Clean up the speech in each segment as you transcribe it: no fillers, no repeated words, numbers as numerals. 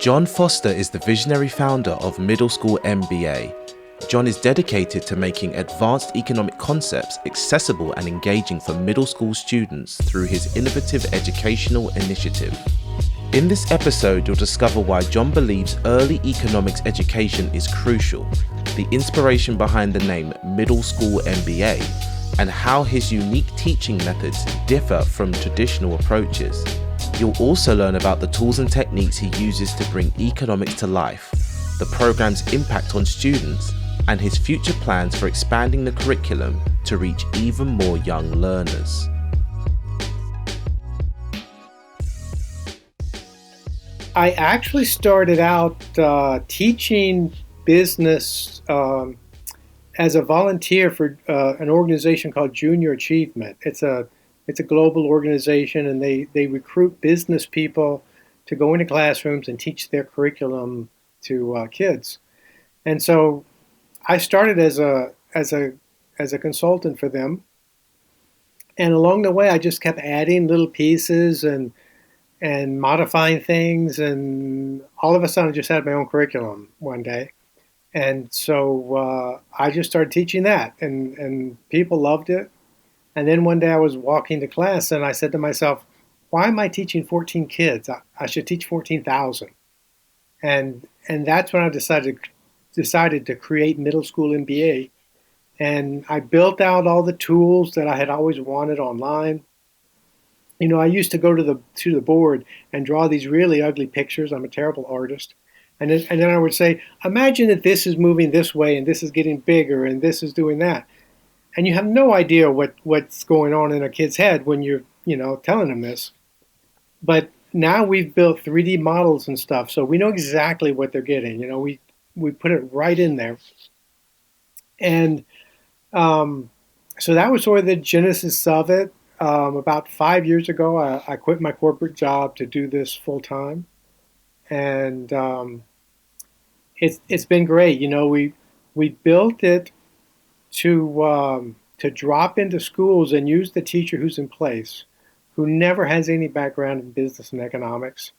John Foster is the visionary founder of Middle School MBA. John is dedicated to making advanced economic concepts accessible and engaging for middle school students through his innovative educational initiative. In this episode, you'll discover why John believes early economics education is crucial, the inspiration behind the name Middle School MBA, and how his unique teaching methods differ from traditional approaches. You'll also learn about the tools and techniques he uses to bring economics to life, the program's impact on students, and his future plans for expanding the curriculum to reach even more young learners. I actually started out teaching business as a volunteer for an organization called Junior Achievement. It's a global organization, and they recruit business people to go into classrooms and teach their curriculum to kids. And so I started as a consultant for them, and along the way I just kept adding little pieces and modifying things, and all of a sudden I just had my own curriculum one day. And so I just started teaching that, and people loved it. And then one day I was walking to class, and I said to myself, why am I teaching 14 kids? I should teach 14,000. And that's when I decided to create Middle School MBA. And I built out all the tools that I had always wanted online. You know, I used to go to the board and draw these really ugly pictures. I'm a terrible artist. And then I would say, imagine that this is moving this way, and this is getting bigger, and this is doing that. And you have no idea what's going on in a kid's head when you're, telling them this. But now we've built 3D models and stuff, so we know exactly what they're getting. We put it right in there. And so that was sort of the genesis of it. About 5 years ago, I quit my corporate job to do this full time, and it's been great. We built it to drop into schools and use the teacher who's in place, who never has any background in business and economics,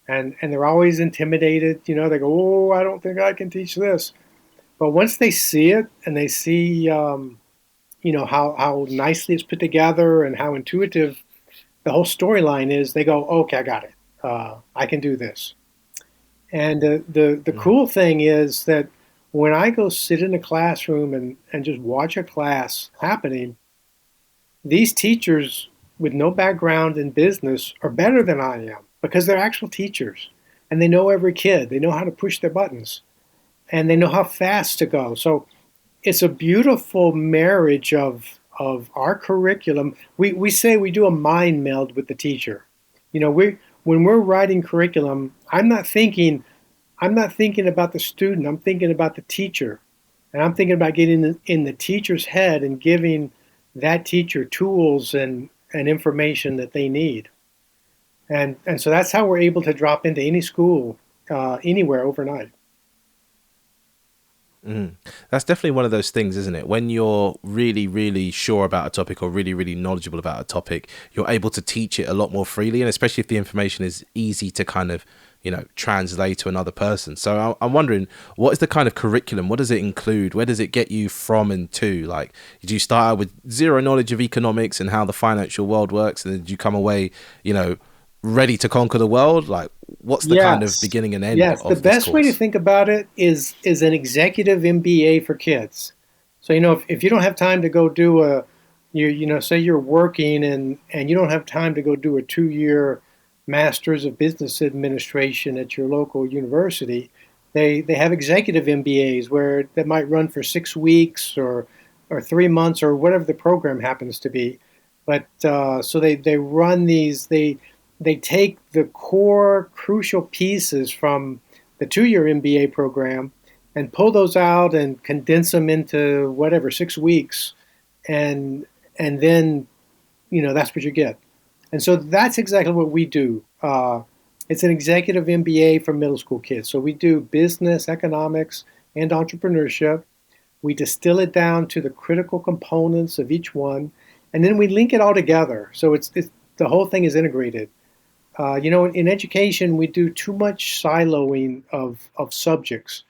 and they're always intimidated. They go, "Oh, I don't think I can teach this," but once they see it and they see how nicely it's put together and how intuitive the whole storyline is, they go, okay, I got it. I can do this. And the cool thing is that when I go sit in a classroom and just watch a class happening, these teachers with no background in business are better than I am because they're actual teachers. And they know every kid. They know how to push their buttons. And they know how fast to go. So it's a beautiful marriage of our curriculum. We say we do a mind meld with the teacher. When we're writing curriculum, I'm not thinking about the student. I'm thinking about the teacher, and I'm thinking about getting in the teacher's head and giving that teacher tools and information that they need. And so that's how we're able to drop into any school, anywhere overnight. That's definitely one of those things, isn't it? When you're really, really sure about a topic or really, really knowledgeable about a topic, you're able to teach it a lot more freely, and especially if the information is easy to kind of, translate to another person. So I'm wondering, what is the kind of curriculum? What does it include? Where does it get you from and to? Like, did you start out with zero knowledge of economics and how the financial world works, and then did you come away, ready to conquer the world? Like, what's the kind of beginning and end of the this best course? way to think about it is an executive MBA for kids. So if you don't have time to go do say you're working and you don't have time to go do a 2-year Masters of Business Administration at your local university, they have executive MBAs where that might run for 6 weeks or 3 months or whatever the program happens to be. But so they run these. They take the core crucial pieces from the 2-year MBA program and pull those out and condense them into 6 weeks, and then that's what you get. And so that's exactly what we do. It's an executive MBA for middle school kids. So we do business, economics, and entrepreneurship. We distill it down to the critical components of each one, and then we link it all together. So it's the whole thing is integrated. In education, we do too much siloing of subjects,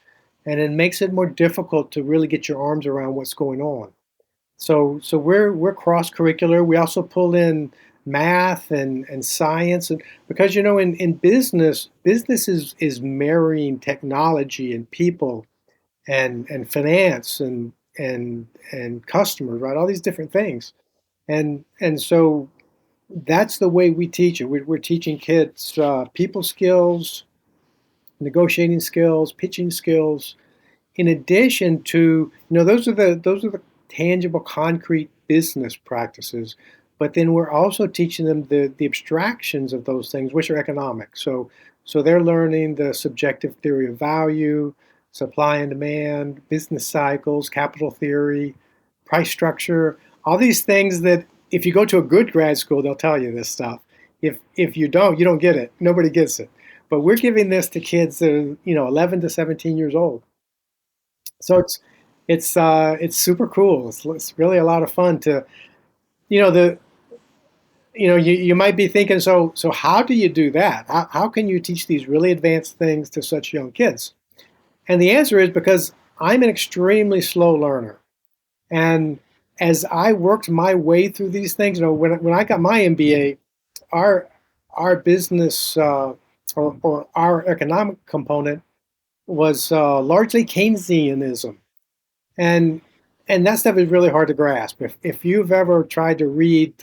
and it makes it more difficult to really get your arms around what's going on. So we're cross curricular. We also pull in math and science, and because in business is marrying technology and people and finance and customers, right? All these different things, and so that's the way we teach it. We're teaching kids people skills, negotiating skills, pitching skills, in addition to, those are the tangible, concrete business practices. But then we're also teaching them the abstractions of those things, which are economic. So they're learning the subjective theory of value, supply and demand, business cycles, capital theory, price structure, all these things that if you go to a good grad school, they'll tell you this stuff. If you don't get it. Nobody gets it. But we're giving this to kids that are 11 to 17 years old. So it's super cool. It's really a lot of fun to you know the you might be thinking, so how do you do that? How can you teach these really advanced things to such young kids? And the answer is because I'm an extremely slow learner. And as I worked my way through these things, when I got my MBA, our our business or our economic component was largely Keynesianism. And and that stuff is really hard to grasp. If you've ever tried to read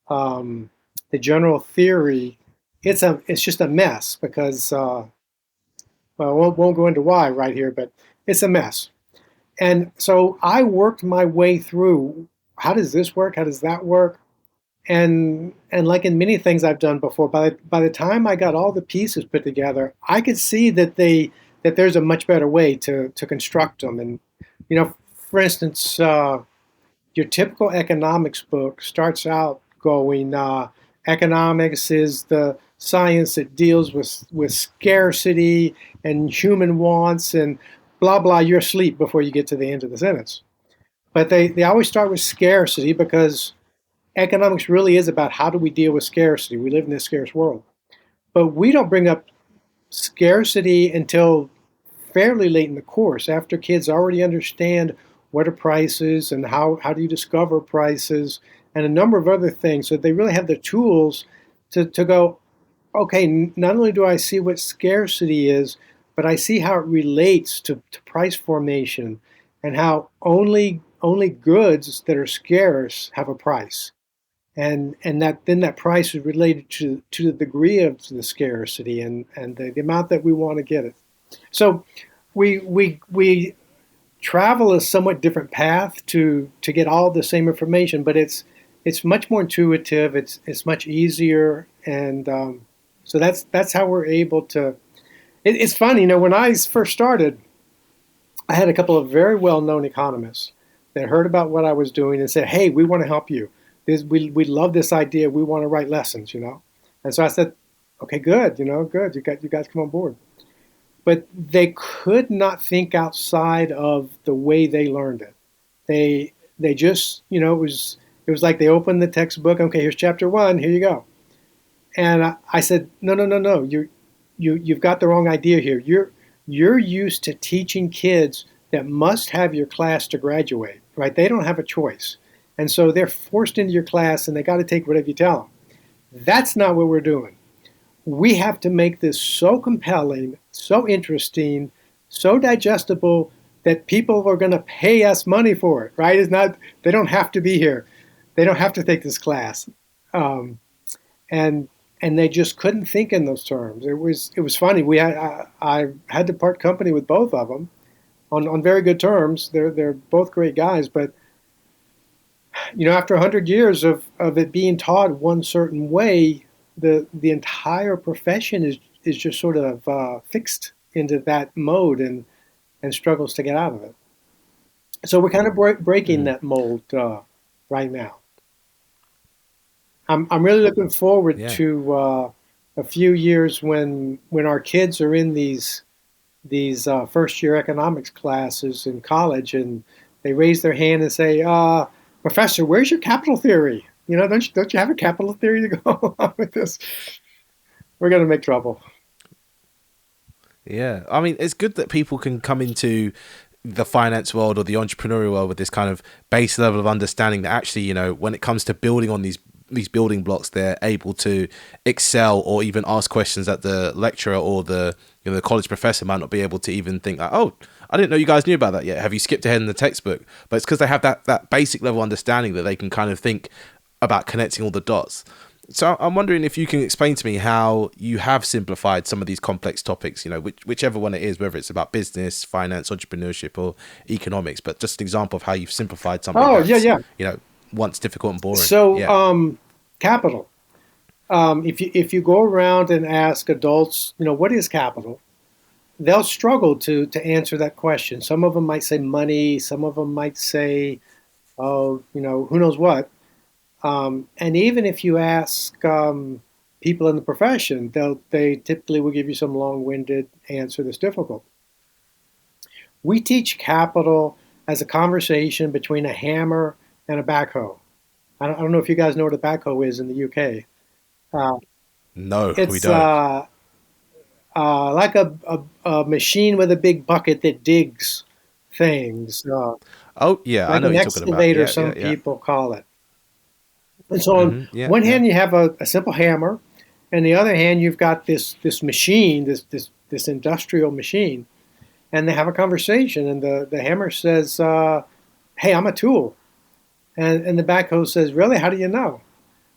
um, the general theory, it's just a mess because well, won't go into why right here, but it's a mess. And so I worked my way through, how does this work? How does that work? And like in many things I've done before, by the time I got all the pieces put together, I could see that there's a much better way to construct them. And for instance, your typical economics book starts out going, economics is the science that deals with scarcity and human wants and blah blah. You're asleep before you get to the end of the sentence. But they always start with scarcity because economics really is about how do we deal with scarcity. We live in this scarce world. But we don't bring up scarcity until fairly late in the course, after kids already understand what are prices and how do you discover prices and a number of other things. So they really have the tools to go, okay, not only do I see what scarcity is, but I see how it relates to price formation and how only goods that are scarce have a price. And that then that price is related to the degree of the scarcity and the amount that we want to get it. So we travel a somewhat different path to get all the same information, but it's much more intuitive. It's much easier, and so that's how we're able to. It's funny, when I first started, I had a couple of very well-known economists that heard about what I was doing and said, "Hey, we want to help you. We love this idea. We want to write lessons." And so I said, "Okay, good. Good. You guys come on board." But they could not think outside of the way they learned it. They just, it was like they opened the textbook. Okay, here's chapter 1. Here you go. And I said, no, no, no, no. You've got the wrong idea here. You're used to teaching kids that must have your class to graduate, right? They don't have a choice, and so they're forced into your class, and they got to take whatever you tell them. That's not what we're doing. We have to make this so compelling, so interesting, so digestible that people are going to pay us money for it, right? It's not, they don't have to be here. They don't have to take this class. Um, and and they just couldn't think in those terms. It was funny. I had to part company with both of them on very good terms. They're both great guys, but after 100 years of it being taught one certain way, the entire profession is just sort of fixed into that mode and struggles to get out of it. So we're kind of breaking Mm. that mold right now. I'm really looking forward Yeah. to a few years when our kids are in these first year economics classes in college and they raise their hand and say, "Professor, where's your capital theory?" don't you have a capital theory to go along with this? We're going to make trouble. Yeah, I mean, it's good that people can come into the finance world or the entrepreneurial world with this kind of base level of understanding that actually, when it comes to building on these building blocks, they're able to excel or even ask questions that the lecturer or the college professor might not be able to even think like, oh, I didn't know you guys knew about that yet. Have you skipped ahead in the textbook? But it's because they have that basic level understanding that they can kind of think about connecting all the dots. So I'm wondering if you can explain to me how you have simplified some of these complex topics, whichever one it is, whether it's about business, finance, entrepreneurship, or economics, but just an example of how you've simplified something Oh, yeah, that's, yeah. once difficult and boring. So, Yeah. capital. If you go around and ask adults, what is capital, they'll struggle to answer that question. Some of them might say money. Some of them might say, oh, who knows what. And even if you ask people in the profession, they typically will give you some long-winded answer that's difficult. We teach capital as a conversation between a hammer and a backhoe. I don't know if you guys know what a backhoe is in the UK. Uh, No, we it's don't. like a machine with a big bucket that digs things, Oh, yeah, I like know what an you're talking about. excavator, Yeah, some yeah, yeah. people call it. And so on Yeah, one yeah. hand, you have a simple hammer, and the other hand, you've got this machine, this industrial machine, and they have a conversation, and the hammer says, "Hey, I'm a tool," and the backhoe says, "Really? How do you know?"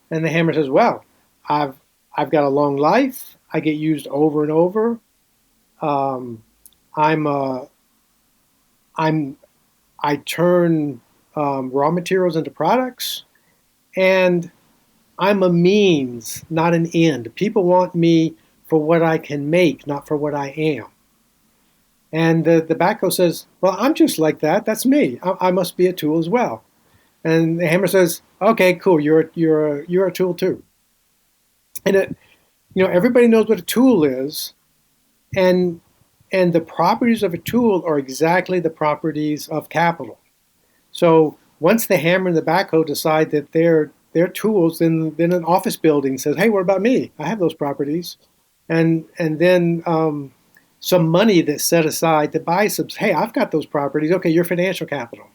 And the hammer says, "Well, I've I've got a long life. I get used over and over. Um, I'm I'm I turn raw materials into products, and I'm a means, not an end. People want me for what I can make, not for what I am." And the backhoe says, "Well, I'm just like that. That's me. I must be a tool as well." And the hammer says, "Okay, cool. You're a tool too." And everybody knows what a tool is, and the properties of a tool are exactly the properties of capital. So once the hammer and the backhoe decide that they're tools, then an office building says, "Hey, what about me? I have those properties," and then some money that's set aside to buy some. Hey, I've got those properties. Okay, your financial capital.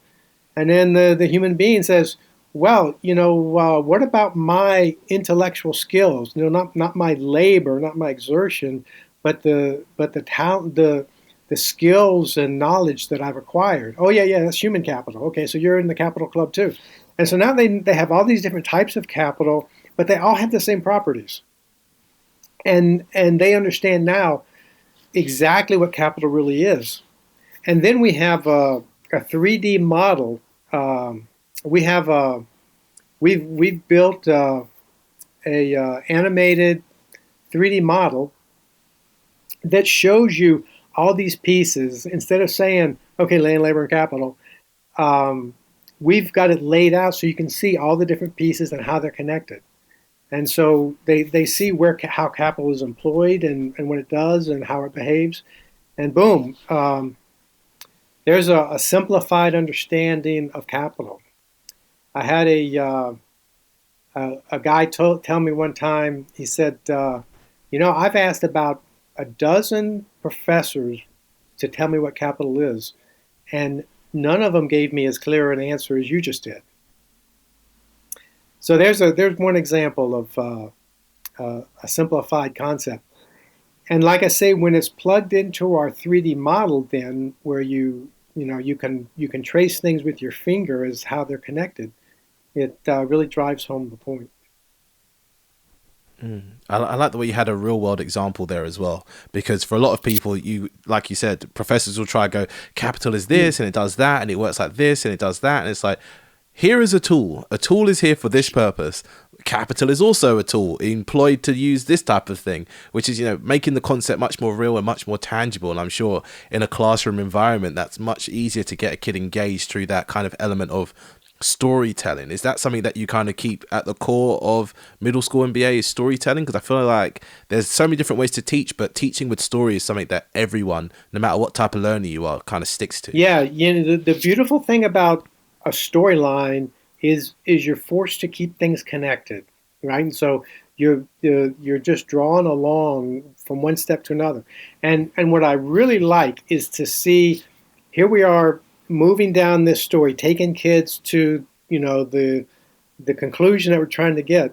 And then the human being says, "Well, what about my intellectual skills? Not my labor, not my exertion, but the talent, the skills and knowledge that I've acquired." "Oh, yeah, yeah, that's human capital." "Okay, so you're in the capital club too." And so now they have all these different types of capital, but they all have the same properties. And they understand now exactly what capital really is. And then we have a 3D model. We have we've built a animated 3D model that shows you all these pieces. Instead of saying, "Okay, land, labor, and capital," um, we've got it laid out so you can see all the different pieces and how they're connected. And so they see how capital is employed and what it does and how it behaves. And boom, there's a simplified understanding of capital. I had a guy tell me one time. He said, "I've asked about a dozen professors to tell me what capital is, and none of them gave me as clear an answer as you just did." So there's one example of a simplified concept. And like I say, when it's plugged into our 3D model, then where you can trace things with your finger as how they're connected, it really drives home the point. I like the way you had a real world example there as well, because for a lot of people, like you said, professors will try to go, capital is this and it does that and it works like this and it does that. And it's like, here is a tool. A tool is here for this purpose. Capital is also a tool employed to use this type of thing, which is, making the concept much more real and much more tangible. And I'm sure in a classroom environment, that's much easier to get a kid engaged through that kind of element of storytelling. Is that something that you kind of keep at the core of Middle School MBA, is storytelling? Because I feel like there's so many different ways to teach, but teaching with story is something that everyone, no matter what type of learner you are, kind of sticks to. Yeah, the beautiful thing about a storyline is you're forced to keep things connected, right? And so you're just drawn along from one step to another. And what I really like is to see, here we are moving down this story, taking kids to, the conclusion that we're trying to get,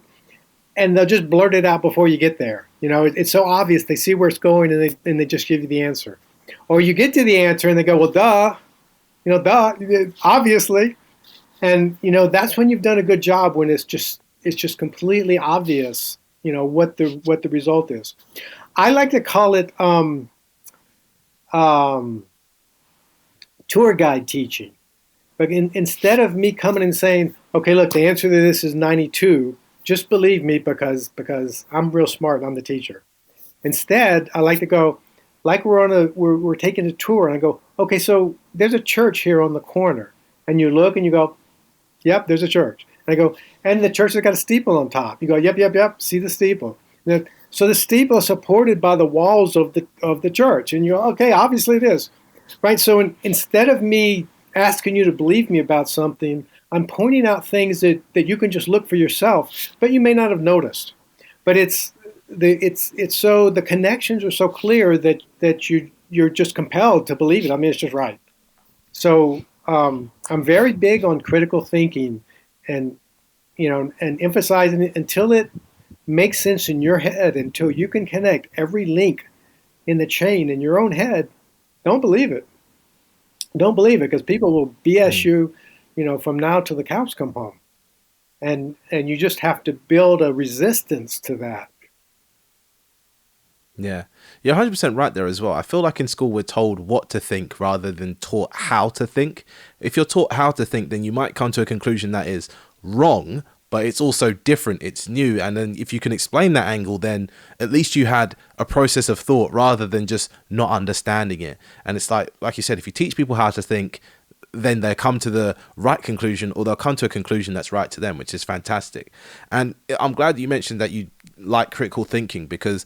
and they'll just blurt it out before you get there. It's so obvious. They see where it's going, and they just give you the answer. Or you get to the answer and they go, well, duh, duh, obviously. And that's when you've done a good job, when it's just completely obvious, what the result is. I like to call it um, tour guide teaching. But instead of me coming and saying, okay, look, the answer to this is 92, just believe me because I'm real smart. I'm the teacher. Instead, I like to go, like we're taking a tour, and I go, okay, so there's a church here on the corner, and you look and you go, yep, there's a church. And I go, and the church has got a steeple on top. You go, yep, yep, yep, see the steeple. So the steeple is supported by the walls of the church, and you're okay. Obviously, it is, right? So instead of me asking you to believe me about something, I'm pointing out things that you can just look for yourself, but you may not have noticed. But it's so the connections are so clear that you're just compelled to believe it. I mean, it's just right. So I'm very big on critical thinking, and and emphasizing it until it makes sense in your head, until you can connect every link in the chain in your own head. Don't believe it. Don't believe it, because people will BS Mm. you, from now till the cows come home, and you just have to build a resistance to that. Yeah. You're 100% right there as well. I feel like in school we're told what to think rather than taught how to think. If you're taught how to think, then you might come to a conclusion that is wrong, but it's also different, it's new. And then if you can explain that angle, then at least you had a process of thought rather than just not understanding it. And it's like you said, if you teach people how to think, then they come to the right conclusion, or they'll come to a conclusion that's right to them, which is fantastic. And I'm glad that you mentioned that you like critical thinking, because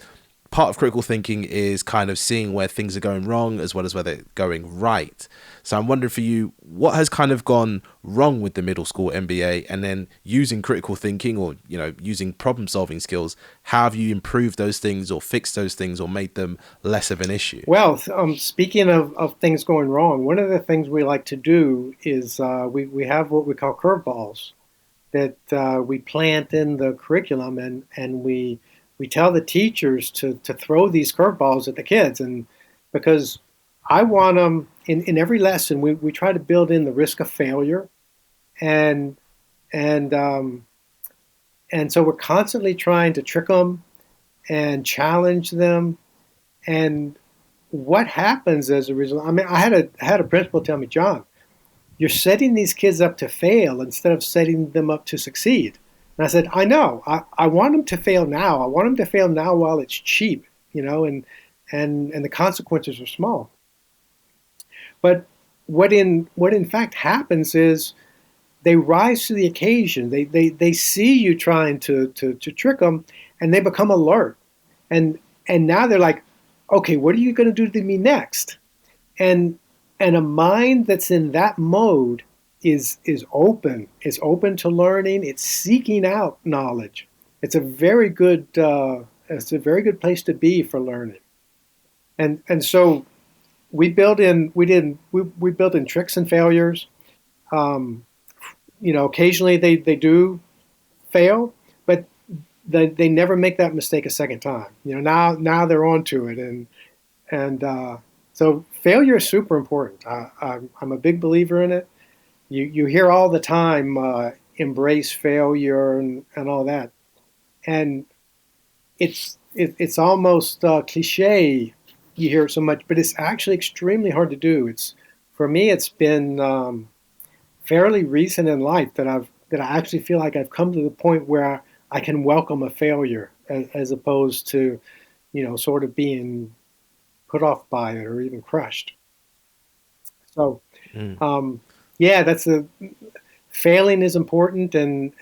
part of critical thinking is kind of seeing where things are going wrong as well as where they're going right. So I'm wondering for you, what has kind of gone wrong with the middle school MBA, and then using critical thinking, or using problem solving skills, how have you improved those things or fixed those things or made them less of an issue? Well, speaking of things going wrong, one of the things we like to do is we have what we call curveballs that we plant in the curriculum, and we tell the teachers to throw these curveballs at the kids, and because I want them in every lesson, we try to build in the risk of failure, and and um, and so we're constantly trying to trick them and challenge them. And what happens as a result? I mean, I had a principal tell me, John, you're setting these kids up to fail instead of setting them up to succeed. And I said, I know. I want them to fail now. I want them to fail now while it's cheap, and the consequences are small. But what in fact happens is they rise to the occasion. They see you trying to trick them, and they become alert. And now they're like, okay, what are you going to do to me next? And and a mind that's in that mode is open. It's open to learning. It's seeking out knowledge. It's a very good place to be for learning. And so we built in tricks and failures. Um, Occasionally they do fail, but they never make that mistake a second time. Now they're on to it, and so failure is super important. I'm a big believer in it. You hear all the time, embrace failure and all that, and it's almost cliche. You hear it so much, but it's actually extremely hard to do. For me, it's been fairly recent in life that I actually feel like I've come to the point where I can welcome a failure, as opposed to sort of being put off by it or even crushed. So Mm. yeah, that's a failing is important, and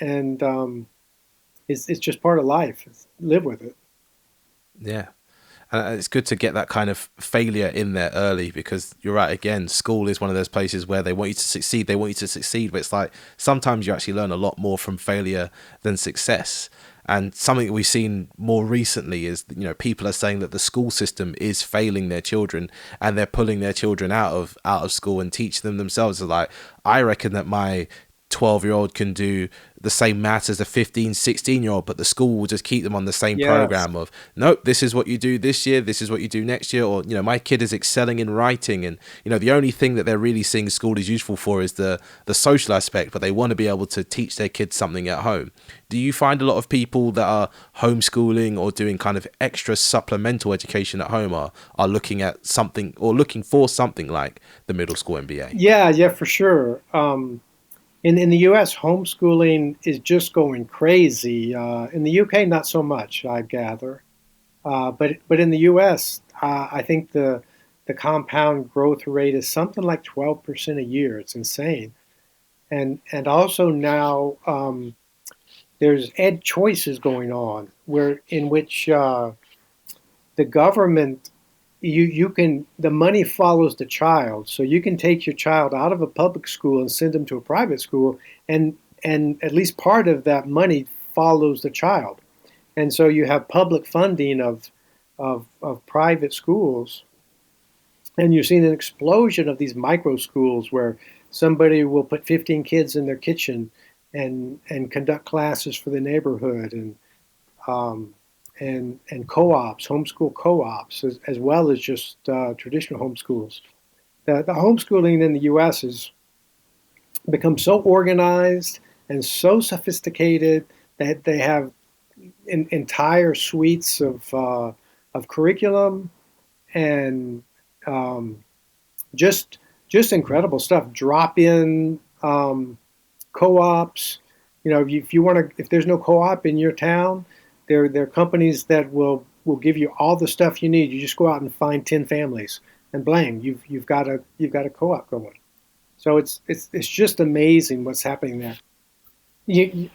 it's just part of life. Live with it. Yeah. And it's good to get that kind of failure in there early, because you're right. Again, school is one of those places where they want you to succeed. They want you to succeed, but it's like sometimes you actually learn a lot more from failure than success. And something that we've seen more recently is, people are saying that the school system is failing their children, and they're pulling their children out of school and teach them themselves. It's like, I reckon that my 12-year-old can do the same maths as a 15, 16-year-old, but the school will just keep them on the same Yes. program of, nope, this is what you do this year, this is what you do next year. Or, my kid is excelling in writing, and the only thing that they're really seeing school is useful for is the social aspect, but they want to be able to teach their kids something at home. Do you find a lot of people that are homeschooling or doing kind of extra supplemental education at home are looking at something, or looking for something like the Middle School MBA? Yeah, yeah, for sure. In the U.S., homeschooling is just going crazy. In the U.K., not so much, I gather. But in the U.S., I think the compound growth rate is something like 12% a year. It's insane. And also now there's ed choices going on, where in which the government, you can, the money follows the child, so you can take your child out of a public school and send them to a private school, and at least part of that money follows the child. And so you have public funding of private schools, and you're seeing an explosion of these micro schools where somebody will put 15 kids in their kitchen and conduct classes for the neighborhood, um, and co-ops, homeschool co-ops, as well as just traditional homeschools. The homeschooling in the U.S. has become so organized and so sophisticated that they have entire suites of curriculum and um, just just incredible stuff. Drop in co-ops. If you want to, if there's no co-op in your town, there are companies that will give you all the stuff you need. You just go out and find 10 families, and blang, you've got a co-op going. So it's just amazing what's happening there.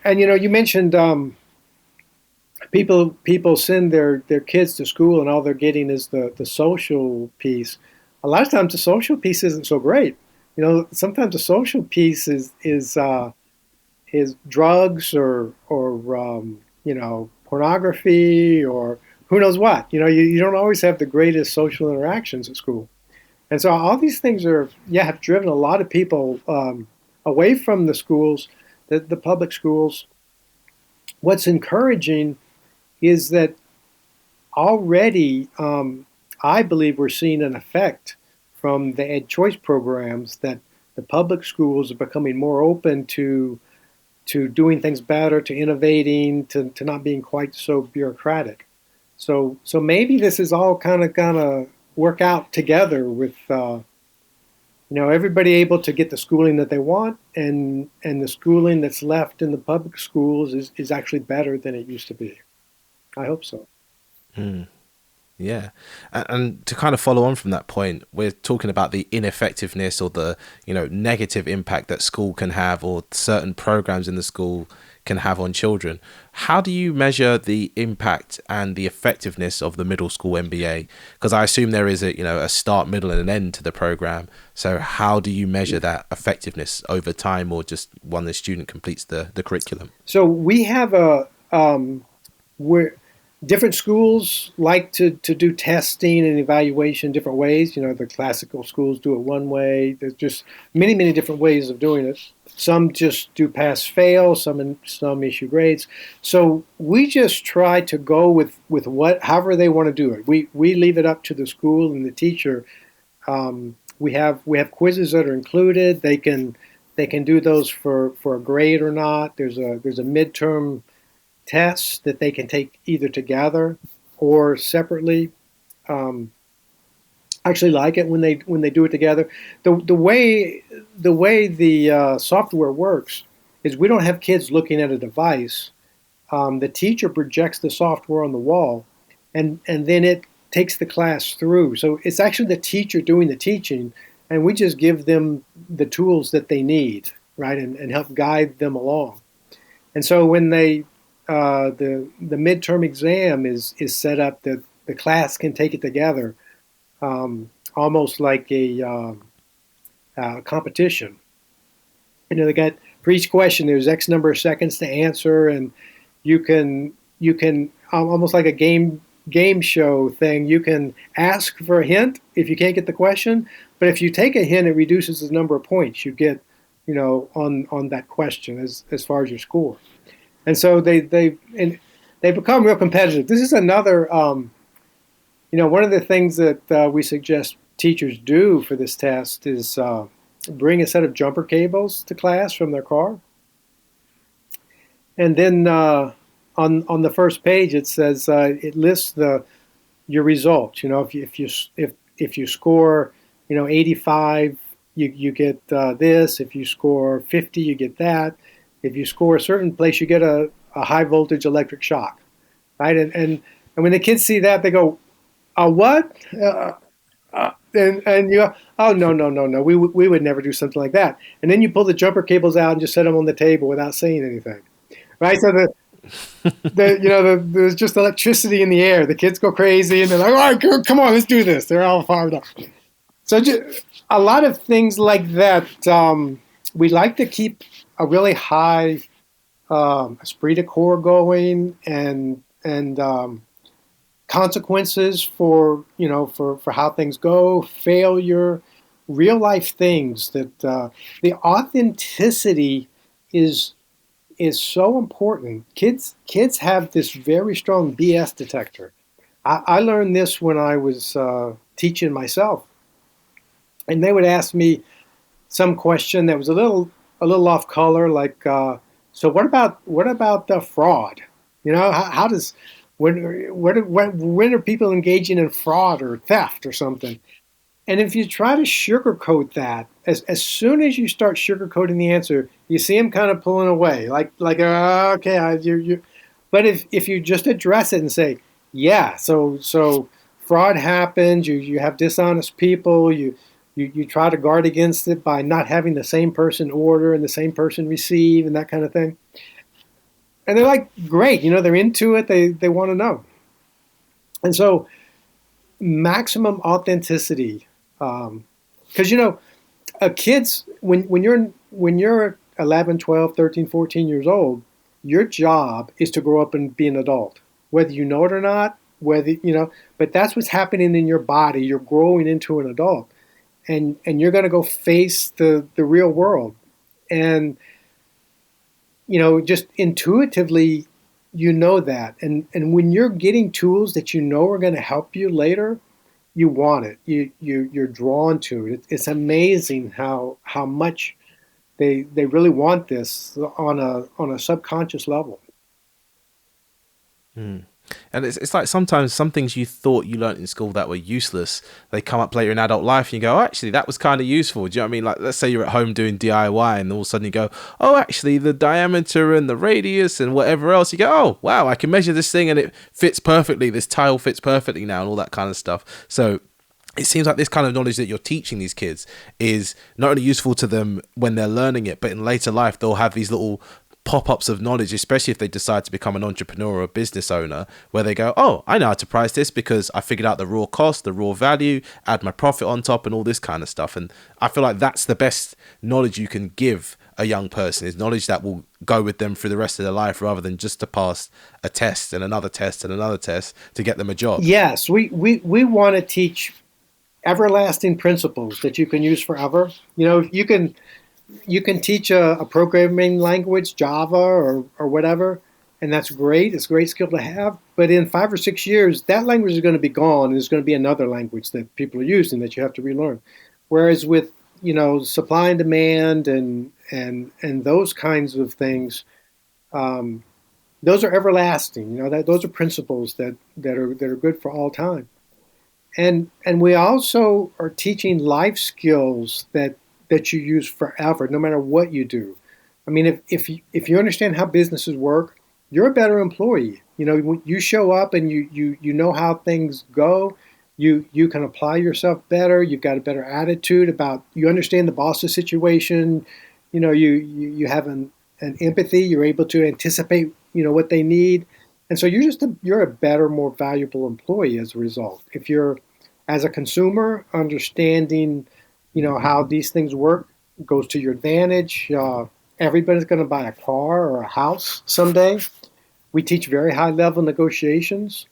And you mentioned people send their kids to school and all they're getting is the social piece. A lot of times the social piece isn't so great. Sometimes the social piece is drugs or pornography or who knows what. You don't always have the greatest social interactions at school. And so all these things have driven a lot of people away from the schools, the public schools. What's encouraging is that already, I believe we're seeing an effect from the Ed Choice programs, that the public schools are becoming more open to doing things better, to innovating, to not being quite so bureaucratic. So maybe this is all kind of gonna work out together with everybody able to get the schooling that they want, and the schooling that's left in the public schools is actually better than it used to be. I hope so. Mm. Yeah. And to kind of follow on from that point, we're talking about the ineffectiveness or the, negative impact that school can have, or certain programs in the school can have on children. How do you measure the impact and the effectiveness of the Middle School MBA? Because I assume there is a start, middle, and an end to the program. So how do you measure that effectiveness over time, or just when the student completes the curriculum? So we have we're different schools like to do testing and evaluation different ways. The classical schools do it one way. There's just many different ways of doing it. Some just do pass fail. Some issue grades. So we just try to go with however they want to do it. We leave it up to the school and the teacher. We have quizzes that are included. They can do those for a grade or not. There's a midterm tests that they can take either together or separately. I actually like it when they do it together. The way the software works is we don't have kids looking at a device. The teacher projects the software on the wall, and then it takes the class through. So it's actually the teacher doing the teaching, and we just give them the tools that they need, right, and help guide them along. And so when the midterm exam is set up that the class can take it together, almost like a competition. They got for each question there's X number of seconds to answer, and you can almost like a game show thing. You can ask for a hint if you can't get the question, but if you take a hint, it reduces the number of points you get, on that question as far as your score. And so they become real competitive. This is another, one of the things that we suggest teachers do for this test is bring a set of jumper cables to class from their car, and then on the first page it says it lists your results. If you score 85, you get this. If you score 50, you get that. If you score a certain place, you get a high voltage electric shock, right? And when the kids see that, they go, "A what?" And you go, "Oh, no, no, no, no, we would never do something like that." And then you pull the jumper cables out and just set them on the table without saying anything, right? So there's just electricity in the air. The kids go crazy and they're like, "All right, come on, let's do this." They're all fired up. So just a lot of things like that. We like to keep a really high esprit de corps going, and consequences for how things go, failure, real life things. That the authenticity is so important. Kids have this very strong BS detector. I learned this when I was teaching myself, and they would ask me some question that was a little off color, like, so what about the fraud? How does when are people engaging in fraud or theft or something? And if you try to sugarcoat that, as soon as you start sugarcoating the answer, you see them kind of pulling away, like okay, you. But if you just address it and say, yeah, so fraud happens, you have dishonest people, you try to guard against it by not having the same person order and the same person receive and that kind of thing. And they're like, great, they're into it, they want to know. And so maximum authenticity, because kids, when you're 11, 12, 13, 14 years old, your job is to grow up and be an adult, whether you know it or not, but that's what's happening in your body. You're growing into an adult, and you're going to go face the real world. And just intuitively, that. And when you're getting tools that are going to help you later, you want it. You're drawn to it. It's amazing how much they really want this on a subconscious level. Mm. And it's like sometimes some things you thought you learned in school that were useless, they come up later in adult life and you go, oh, actually, that was kind of useful. Do you know what I mean? Like, let's say you're at home doing DIY and all of a sudden you go, oh, actually, the diameter and the radius and whatever else, you go, oh, wow, I can measure this thing and it fits perfectly. This tile fits perfectly now and all that kind of stuff. So it seems like this kind of knowledge that you're teaching these kids is not only useful to them when they're learning it, but in later life, they'll have these little pop-ups of knowledge, especially if they decide to become an entrepreneur or a business owner, where they go, oh, I know how to price this because I figured out the raw cost, the raw value, add my profit on top and all this kind of stuff. And I feel like that's the best knowledge you can give a young person, is knowledge that will go with them through the rest of their life, rather than just to pass a test and another test and another test to get them a job. Yes, we want to teach everlasting principles that you can use forever. You can teach a programming language, Java or whatever, and that's great. It's a great skill to have. But in 5 or 6 years, that language is going to be gone, and there's going to be another language that people are using that you have to relearn. Whereas with supply and demand and those kinds of things, those are everlasting. Those are principles that are good for all time. And we also are teaching life skills that you use forever, no matter what you do. I mean, if you understand how businesses work, you're a better employee. You show up and you know how things go. You can apply yourself better. You've got a better attitude about. You understand the boss's situation. You have an empathy. You're able to anticipate what they need, And so you're a better, more valuable employee as a result. If you're, as a consumer, understanding, how these things work goes to your advantage. Everybody's going to buy a car or a house someday. We teach very high level negotiations.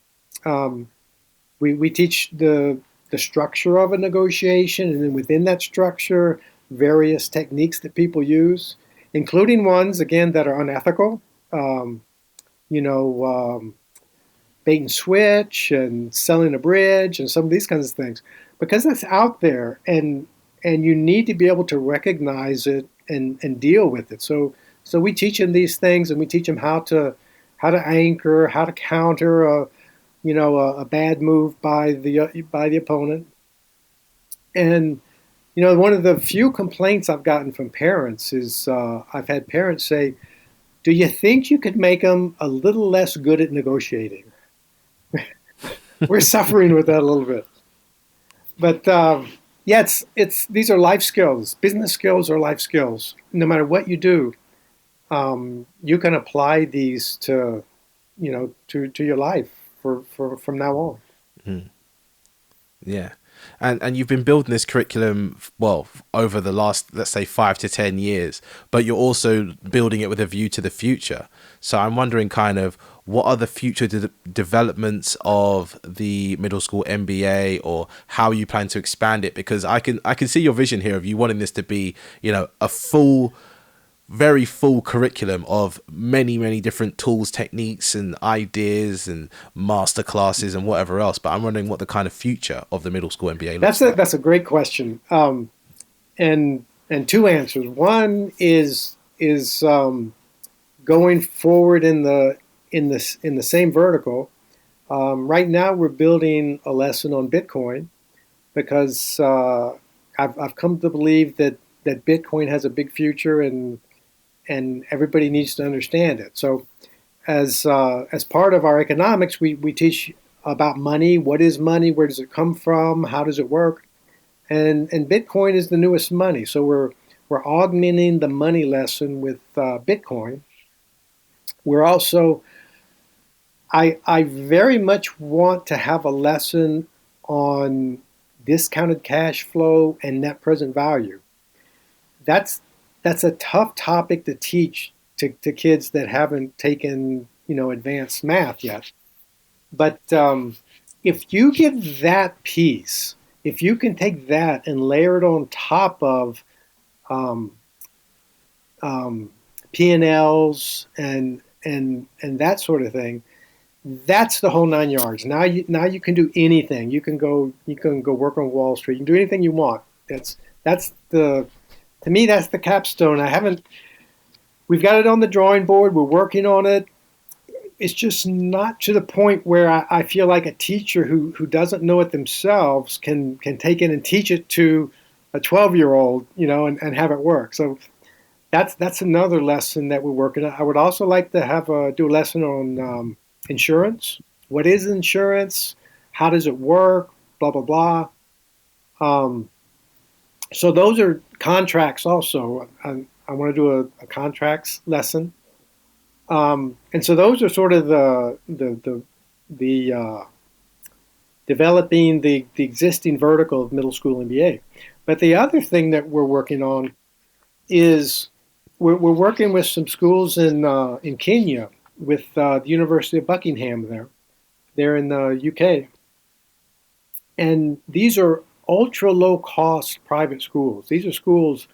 Um, we teach the structure of a negotiation, and then within that structure, various techniques that people use, including ones again that are unethical. Um, you know, bait and switch and selling a bridge and some of these kinds of things, because that's out there, and you need to be able to recognize it and deal with it. So we teach them these things, and we teach them how to anchor, how to counter a bad move by the opponent. And one of the few complaints I've gotten from parents is I've had parents say, "Do you think you could make them a little less good at negotiating?" We're suffering with that a little bit, but yeah, it's these are life skills. Business skills are life skills. No matter what you do, you can apply these to your life for from now on. Yeah. And you've been building this curriculum, well, over the last, let's say, 5 to 10 years, but you're also building it with a view to the future. So I'm wondering kind of what are the future developments of the middle school MBA, or how you plan to expand it? Because I can see your vision here of you wanting this to be, a very full curriculum of many, many different tools, techniques, and ideas, and master classes, and whatever else. But I'm wondering what the kind of future of the middle school MBA looks like. That's a great question, and two answers. One is going forward in the same vertical. Right now, we're building a lesson on Bitcoin because I've come to believe that Bitcoin has a big future, and everybody needs to understand it. So, as part of our economics, we teach about money. What is money? Where does it come from? How does it work? And Bitcoin is the newest money. So we're augmenting the money lesson with Bitcoin. We're also I very much want to have a lesson on discounted cash flow and net present value. That's a tough topic to teach to kids that haven't taken advanced math yet. But if you give that piece, if you can take that and layer it on top of um, P&Ls and that sort of thing, that's the whole 9 yards. Now you can do anything. You can go work on Wall Street. You can do anything you want. That's the to me that's the capstone. We've got it on the drawing board. We're working on it. It's just not to the point where I feel like a teacher who doesn't know it themselves can take it and teach it to a 12-year-old, and have it work. So that's another lesson that we're working on. I would also like to do a lesson on insurance. What is insurance? How does it work? Blah blah blah. So those are contracts also. I want to do a contracts lesson. And so those are sort of the developing the existing vertical of middle school MBA. But the other thing that we're working on is we're working with some schools in Kenya with the University of Buckingham there. They're in the UK. And these are ultra low cost private schools. These are schools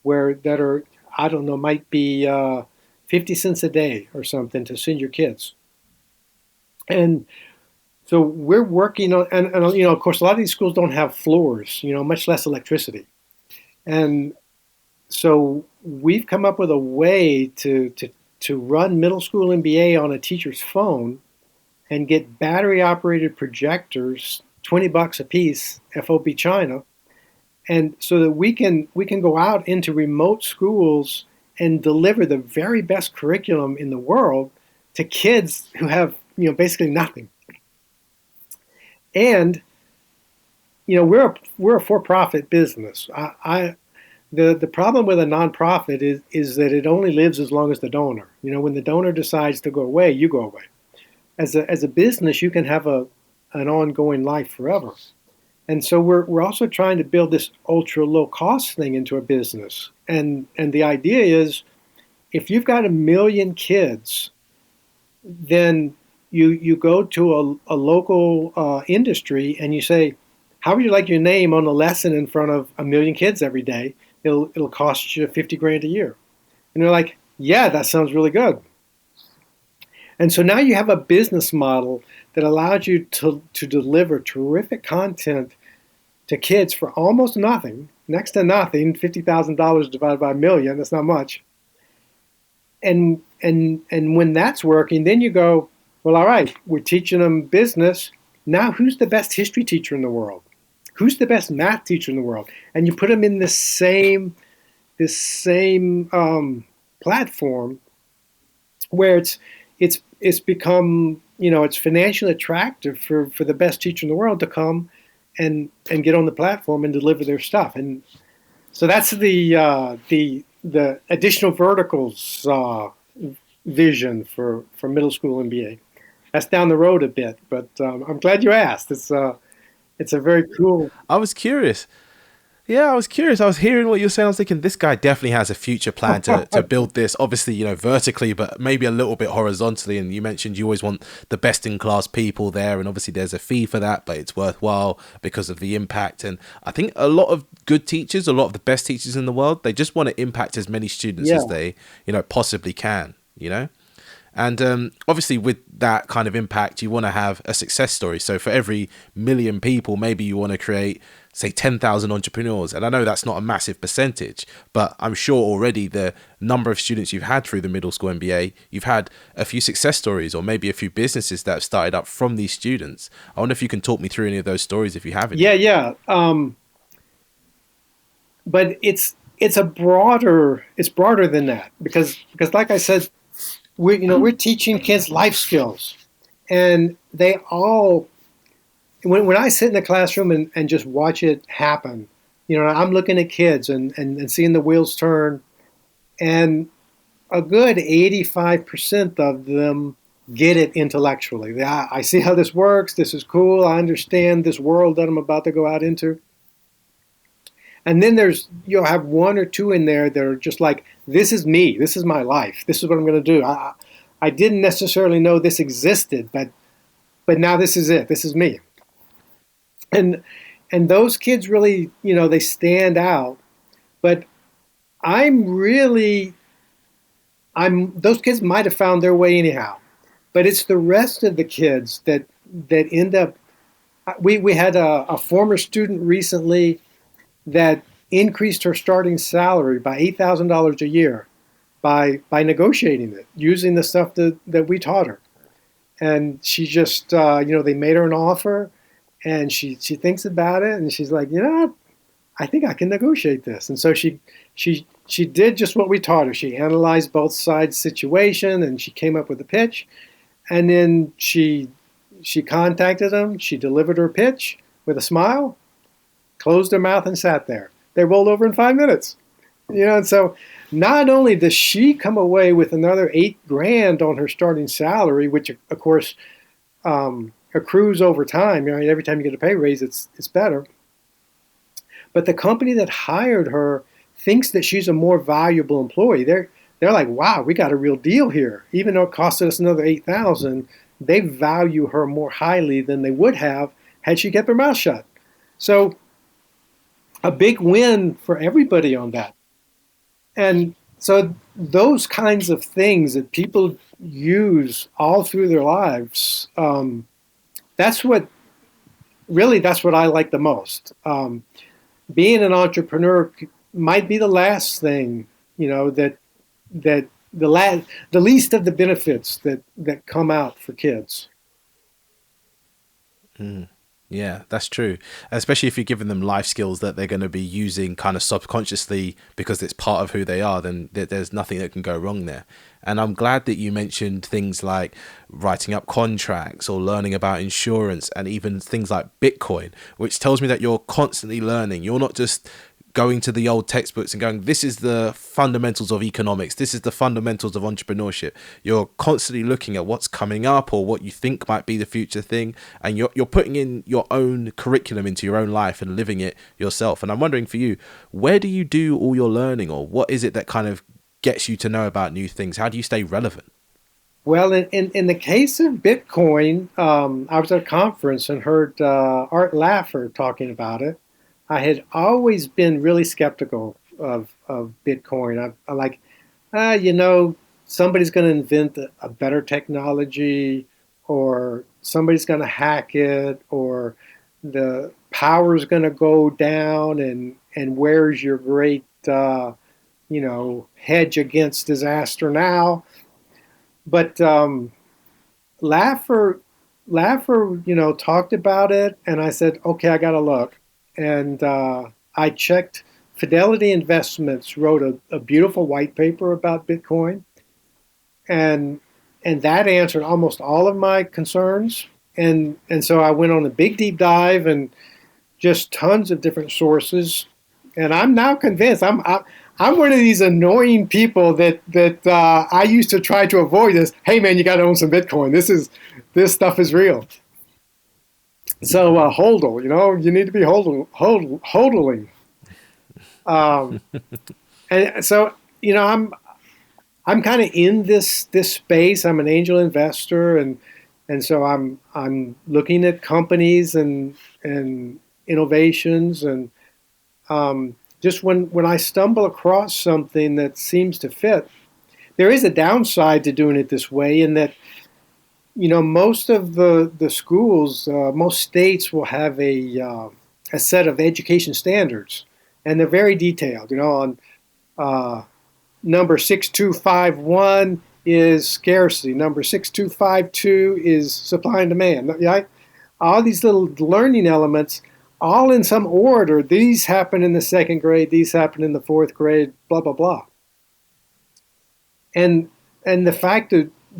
that are, I don't know, might be 50 cents a day or something to send your kids. And so we're working on, and of course, a lot of these schools don't have floors, much less electricity. And so we've come up with a way to run middle school MBA on a teacher's phone and get battery operated projectors, $20 a piece, FOB China, and so that we can go out into remote schools and deliver the very best curriculum in the world to kids who have basically nothing. And we're a for-profit business. The problem with a nonprofit is that it only lives as long as the donor. When the donor decides to go away, you go away. as a business, you can have an ongoing life forever. And so we're also trying to build this ultra low cost thing into a business. And the idea is, if you've got 1 million kids, then you go to a local industry and you say, how would you like your name on a lesson in front of 1 million kids every day? It'll cost you 50 grand a year. And they're like, yeah, that sounds really good. And so now you have a business model that allows you to deliver terrific content to kids for almost nothing, next to nothing. $50,000 divided by 1 million, that's not much. And when that's working, then you go, well, all right, we're teaching them business. Now, who's the best history teacher in the world? Who's the best math teacher in the world? And you put them in this same platform where it's become, it's financially attractive for the best teacher in the world to come and get on the platform and deliver their stuff. And so that's the additional verticals vision for Middle School MBA. That's down the road a bit, but I'm glad you asked. It's a very cool. I was curious. Yeah, I was curious. I was hearing what you're saying. I was thinking this guy definitely has a future plan to build this, obviously, vertically, but maybe a little bit horizontally. And you mentioned you always want the best in class people there. And obviously there's a fee for that, but it's worthwhile because of the impact. And I think a lot of good teachers, a lot of the best teachers in the world, they just want to impact as many students as they, possibly can, And obviously with that kind of impact, you want to have a success story. So for every 1 million people, maybe you want to create, say, 10,000 entrepreneurs. And I know that's not a massive percentage, but I'm sure already the number of students you've had through the Middle School MBA, you've had a few success stories or maybe a few businesses that have started up from these students. I wonder if you can talk me through any of those stories if you have any. Yeah. But it's broader than that because like I said, we're teaching kids life skills, and they all, when I sit in the classroom and just watch it happen, I'm looking at kids and seeing the wheels turn, and a good 85% of them get it intellectually. I see how this works. This is cool. I understand this world that I'm about to go out into. And then you'll have 1 or 2 in there that are just like, this is me. This is my life. This is what I'm going to do. I didn't necessarily know this existed, but now this is it. This is me. And those kids really, they stand out. But those kids might have found their way anyhow. But it's the rest of the kids that end up. We had a former student recently that increased her starting salary by $8,000 a year by negotiating it, using the stuff that we taught her. And she just, they made her an offer, and she thinks about it, and she's like, I think I can negotiate this. And so she did just what we taught her. She analyzed both sides' situation, and she came up with a pitch. And then she contacted them. She delivered her pitch with a smile, closed her mouth, and sat there. They rolled over in 5 minutes. And so not only does she come away with another $8,000 on her starting salary, which of course accrues over time. Every time you get a pay raise, it's better. But the company that hired her thinks that she's a more valuable employee. They're like, wow, we got a real deal here. Even though it costed us another $8,000, they value her more highly than they would have had she kept her mouth shut. So a big win for everybody on that. And so those kinds of things that people use all through their lives, that's what I like the most. Being an entrepreneur might be the last thing, that the least of the benefits that come out for kids. Yeah, that's true. Especially if you're giving them life skills that they're going to be using kind of subconsciously because it's part of who they are, then there's nothing that can go wrong there. And I'm glad that you mentioned things like writing up contracts or learning about insurance and even things like Bitcoin, which tells me that you're constantly learning. You're not just going to the old textbooks and going, this is the fundamentals of economics, this is the fundamentals of entrepreneurship. You're constantly looking at what's coming up or what you think might be the future thing, and you're putting in your own curriculum into your own life and living it yourself. And I'm wondering for you, where do you do all your learning, or what is it that kind of gets you to know about new things? How do you stay relevant? Well, in the case of Bitcoin, I was at a conference and heard Art Laffer talking about it. I had always been really skeptical of Bitcoin. I like, you know, somebody's going to invent a better technology, or somebody's going to hack it, or the power's going to go down, and where's your great, hedge against disaster now? But Laffer, Laffer, talked about it, and I said, okay, I got to look. And I checked. Fidelity Investments wrote a beautiful white paper about Bitcoin, and that answered almost all of my concerns. And so I went on a big deep dive and just tons of different sources, and I'm now convinced. I'm one of these annoying people that I used to try to avoid this. Hey man, you got to own some Bitcoin. This stuff is real. So hodl, you need to be hodling. Um, and so I'm kind of in this space. I'm an angel investor, and so I'm looking at companies and innovations, and just when I stumble across something that seems to fit. There is a downside to doing it this way, in that most of the schools, most states will have a set of education standards, and they're very detailed. On number 6251 is scarcity. Number 6252 is supply and demand. Right? All these little learning elements, all in some order. These happen in the second grade. These happen in the fourth grade. Blah blah blah. And the fact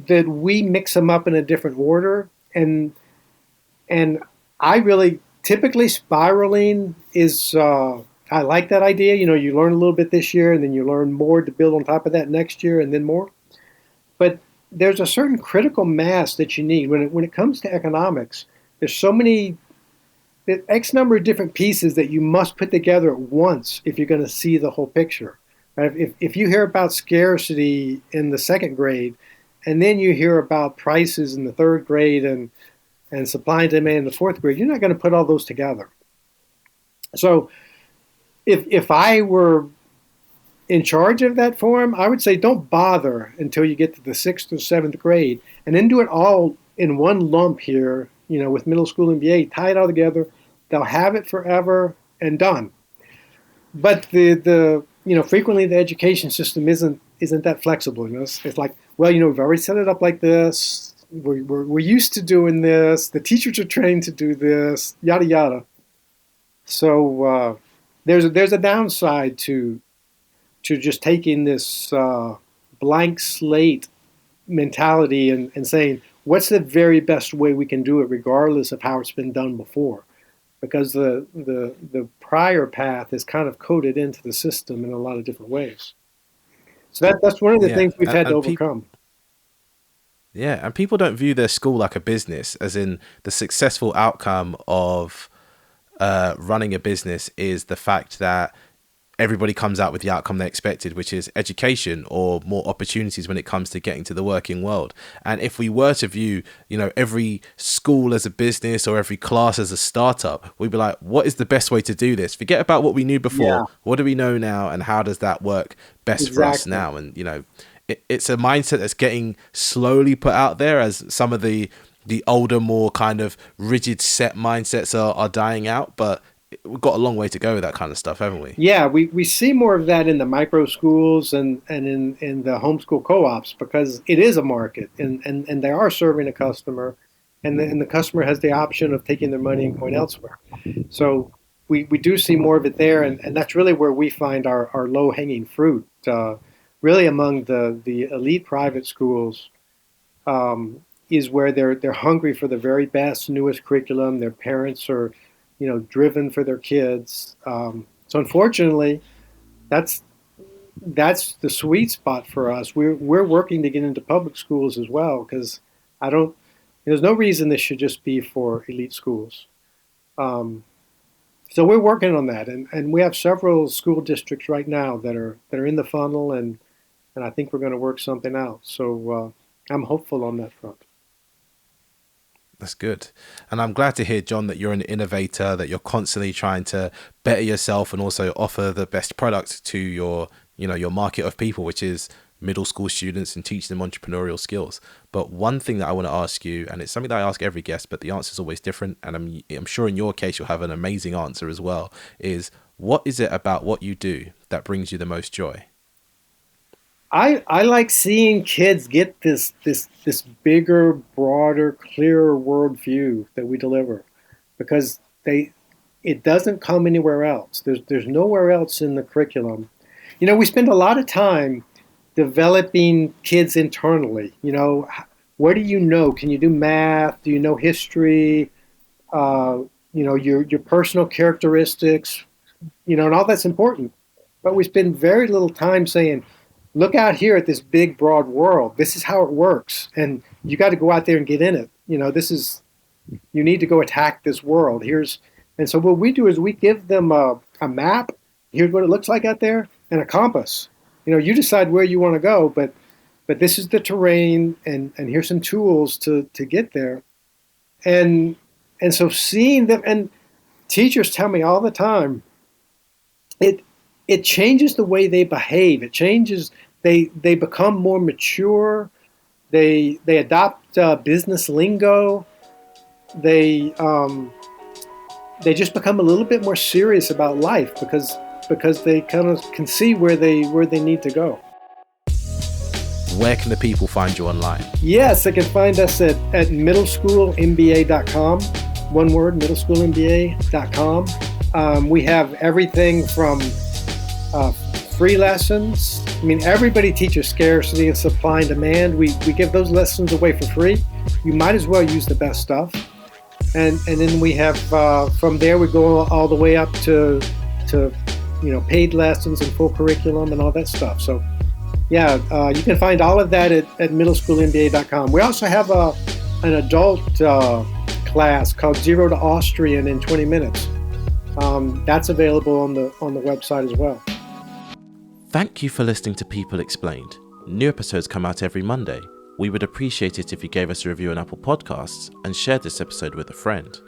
that we mix them up in a different order, and I really typically spiraling is. I like that idea. You learn a little bit this year, and then you learn more to build on top of that next year, and then more. But there's a certain critical mass that you need when it comes to economics. There's so many X number of different pieces that you must put together at once if you're going to see the whole picture. Right? If you hear about scarcity in the second grade, and then you hear about prices in the third grade, and supply and demand in the fourth grade, you're not going to put all those together. So if I were in charge of that forum, I would say don't bother until you get to the sixth or seventh grade, and then do it all in one lump here. With Middle School MBA, tie it all together. They'll have it forever and done. But the frequently the education system isn't that flexible. It's like, well, we've already set it up like this. We're used to doing this. The teachers are trained to do this. Yada yada. So there's a downside to just taking this blank slate mentality and saying, what's the very best way we can do it, regardless of how it's been done before? Because the prior path is kind of coded into the system in a lot of different ways. So that's one of the Yeah, things we've had to and overcome. yeah, and people don't view their school like a business, as in the successful outcome of running a business is the fact that everybody comes out with the outcome they expected, which is education or more opportunities when it comes to getting to the working world. And if we were to view, every school as a business or every class as a startup, we'd be like, what is the best way to do this? Forget about what we knew before. Yeah, What do we know now? And how does that work best for us exactly. now? And, it's a mindset that's getting slowly put out there as some of the older, more kind of rigid set mindsets are dying out. But we've got a long way to go with that kind of stuff, haven't we? Yeah, we see more of that in the micro schools and in the homeschool co-ops, because it is a market, and they are serving a customer, and the customer has the option of taking their money and going elsewhere. So we do see more of it there, and that's really where we find our low-hanging fruit. Really among the elite private schools, is where they're hungry for the very best, newest curriculum. Their parents are driven for their kids. So unfortunately, that's the sweet spot for us. We're working to get into public schools as well because I don't. There's no reason this should just be for elite schools. Um, so we're working on that, and we have several school districts right now that are in the funnel, and I think we're going to work something out. So I'm hopeful on that front. That's good. And I'm glad to hear, John, that you're an innovator, that you're constantly trying to better yourself and also offer the best product to your market of people, which is middle school students, and teach them entrepreneurial skills. But one thing that I want to ask you, and it's something that I ask every guest, but the answer is always different, and I'm sure in your case you'll have an amazing answer as well, is what is it about what you do that brings you the most joy? I like seeing kids get this bigger, broader, clearer worldview that we deliver, because it doesn't come anywhere else. There's nowhere else in the curriculum. We spend a lot of time developing kids internally. What do you know? Can you do math? Do you know history? Your personal characteristics. And all that's important. But we spend very little time saying, look out here at this big, broad world. This is how it works, and you got to go out there and get in it. You need to go attack this world. And so what we do is we give them a map. Here's what it looks like out there, and a compass. You decide where you want to go, but this is the terrain, and here's some tools to get there. And so seeing them, and teachers tell me all the time, it changes the way they behave. It changes. They become more mature. They adopt business lingo. They just become a little bit more serious about life because they kind of can see where they need to go. Where can the people find you online? Yes, they can find us at middleschoolmba.com. One word, middleschoolmba.com. We have everything from free lessons. Everybody teaches scarcity and supply and demand. We give those lessons away for free. You might as well use the best stuff. And then we have, from there we go all the way up to paid lessons and full curriculum and all that stuff. So yeah, you can find all of that at middleschoolmba.com. We also have an adult class called Zero to Austrian in 20 minutes. That's available on the website as well. Thank you for listening to People Explained. New episodes come out every Monday. We would appreciate it if you gave us a review on Apple Podcasts and shared this episode with a friend.